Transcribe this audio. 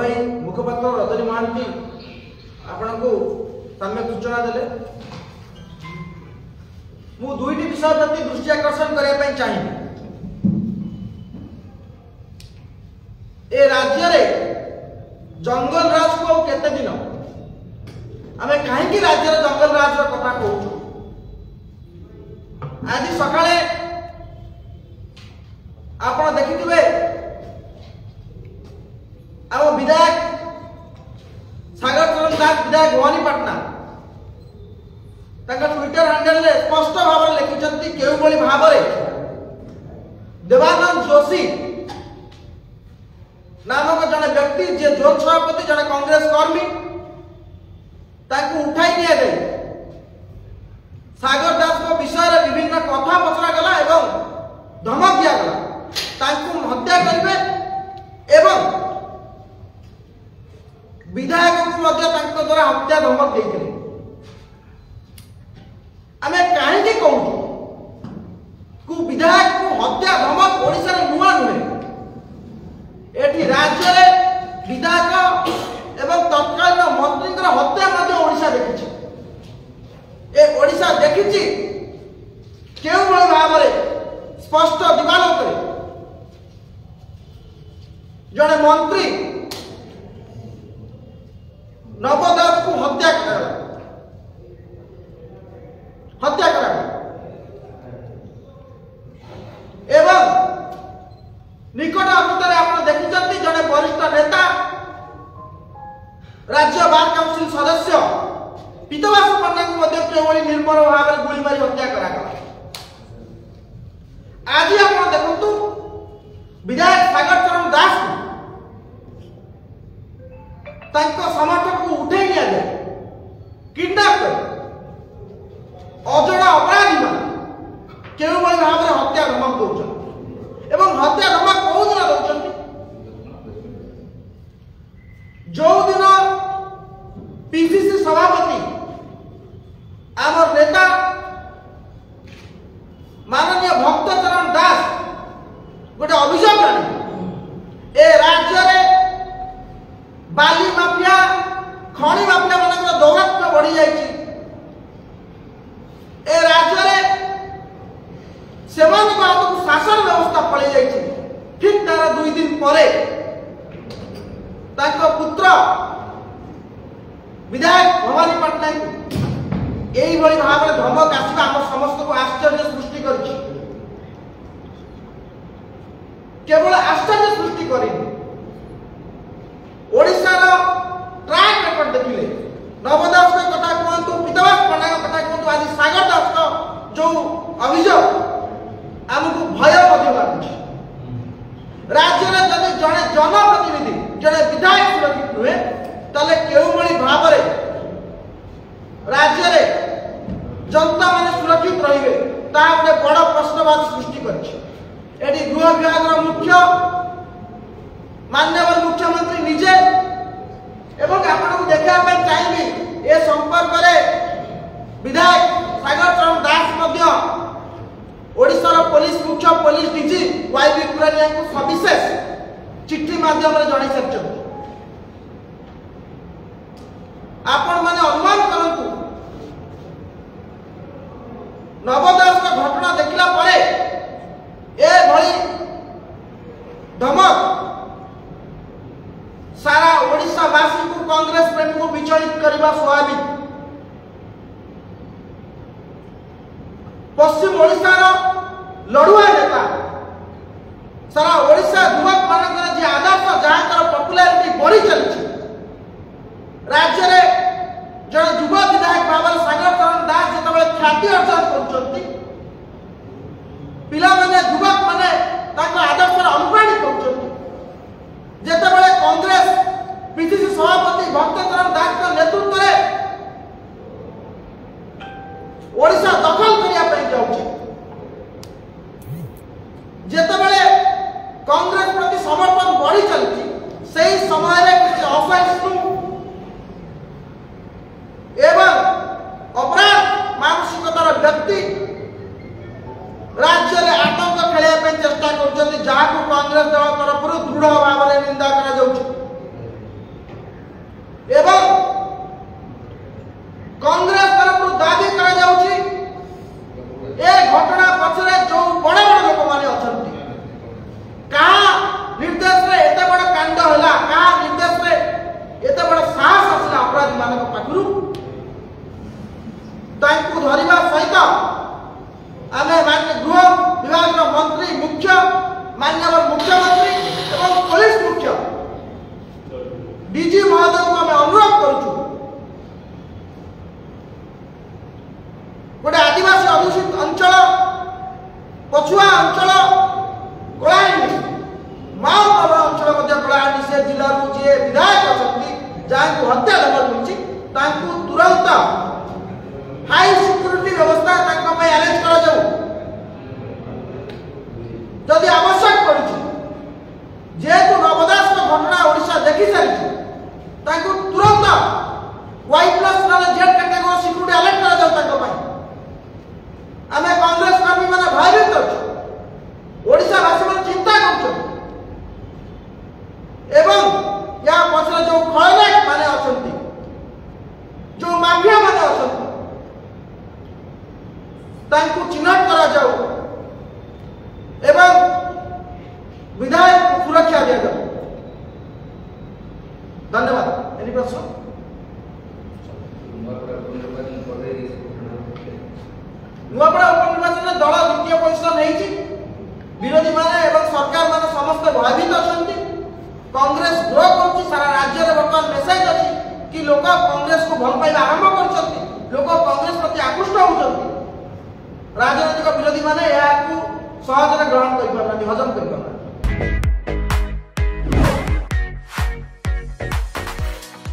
भाई मुखपात्र रजनी महांती आपण को सम्यक सूचना देले। मु दुईटी विषय प्रति दृष्टि आकर्षण करने चाहिए। ए राज्य रे जंगल राज को केते दिन आमे कहीं राज्य जंगल राज कथा कहूँ। आज सकाळे आपण देखिथिबे आम विधायक सागर चरण दास विधायक भवानीपाटना ट्विटर हैंडल रे स्पष्ट भाव में लिखिं केउ भली भाव में देवानंद जोशी नामक जड़े व्यक्ति जे जोन सभापति जड़े कांग्रेस कर्मी ताकू उठाई दिया गई। सागर दास को विषय रे विभिन्न कथा पचरा गला एवं धमक दिया गला ताकू हत्या करिवे एवं विधायक को मध्य तांको द्वारा हत्या धमक देइथिले। आमे काहे कहूँ को विधायक को हत्या धमक ओडिसा रे नुआ नुहे। एठी राज्य रे विधायक एवं तत्कालीन मंत्री हत्या मध्य ओडिसा देखिछि। ए ओडिसा देखिछि केउ भली भाव रे स्पष्ट दिवालोक जड़े मंत्री नवदास को हत्या करा एवं निकट अतीत आप देखिए जड़े वरिष्ठ नेता राज्य बार काउंसिल सदस्य पीतवास पंडा को निर्मल भाव में गुली मारी हत्या करा। आज आप देखु विधायक सागर चरण दास समर्थक को उठे लिया जाए किडनैप कर अजड़ा अपराधी मान केउ भाव में हत्या धमक दौरान एवं हत्या धमक कौ दिन दौरान जो दिन पीसीसी सभापति आमर नेता माननीय भक्तचरण दास गोटे अभियोग आनी ए राज्य रे बाली माफिया खणी माफिया मान दौरात्म्य बढ़ी जाइए। ए राज्य रे सेमान को शासन व्यवस्था पड़े जाइए। ठीक तार 2 दिन परे ताको पुत्र विधायक भवानीपाटना यही भाई भाव में धमक आसवा आम समस्त को आश्चर्य सृष्टि कर केवल आश्चर्य सृष्टि करें ओडिशार ट्रैक रेकर्ड देखिले नवदास कथा कहतु पीतवास पंडा कथा कहतु आज सागर दास जो अभियोग आमको भय लगुच। राज्य में जब जड़े जनप्रतिनिधि जड़े विधायक सुरक्षित नुहे ताले केउ भली भाव में राज्य में जनता माने सुरक्षित रहिबे ता गोटे बड़ प्रश्नवाद सृष्टि करछि। गृह विभाग मुख्य माननीय मुख्यमंत्री निजे एवं आपको देखा चाहिए ए संपर्क में विधायक सागर चरण दास ओडिशार पुलिस मुख्य पुलिस डीजी वाईबी पुरानिया को सविशेष चिट्ठी माध्यम जन सारी आपण माने अनुमान करंतु नवदास का घटना देखला परे ए भली धमक सारा ओडिशावासी को कांग्रेस प्रेमी को विचलित करने स्वाभाविक। पश्चिम ओडिशार लड़ुआ नेता सारा ओडिशा युवक मान जी आदर्श जहाँ पपुलारिटी बढ़ी चली राज्य में जड़े युव विधायक भाव में सागर चरण दास जो ख्याति अर्जन कर पिला माने युवक माने आदर्श अनुप्राणित कर जेतेबेले कांग्रेस पीसीसी सभापति भक्तचरण दास का नेतृत्व में ओडिशा दखल करने जाऊँगी जेतेबेले कांग्रेस प्रति समर्थन बढ़ी चलती से समय किसी असहिष्णु एवं अपराध मानसिकतार व्यक्ति राज्य में आतंक खेलने चेष्टा कर कांग्रेस दल तरफ दृढ़ भाव में निंदा करा गोटे आदिवासी अधूषित अंचल पछुआ अंचल कलाहांडी माओ प्रबल अंचल कलाहांडी से जिलू जी विधायक अच्छा जहाँ को हत्या खबर मिली तुरंत हाई सिक्यूरीटी व्यवस्था अरेंज कर जदि आवश्यक पड़ी जेहेतु नवदास घटना ओडिशा देखी सारी तुरंत white plus Z category security alert कर आम कांग्रेस कर्मी मैंने भयभीत ओडिशा वासी मैंने चिंता कर या पछरे जो खलनायक माने अछंती जो माफिया माने अछंती तांको चिन्हट करा जाऊ एवं विधायक को सुरक्षा दिया जाऊ। धन्यवाद। एनी प्रश्न? नुआपड़ा उपनिर्वाचन दल द्वितीय पोजिशन होती विरोधी माने एवं सरकार माने समस्त भयभीत अच्छा कांग्रेस ग्रो कर सारा राज्य में बर्तमान मेसेज अच्छी कि लोक कांग्रेस को भल पाइबा आरंभ कर लोक कांग्रेस प्रति आकृष्ट होती राजनैतिक विरोधी माने सहजरे ग्रहण कर हजम कर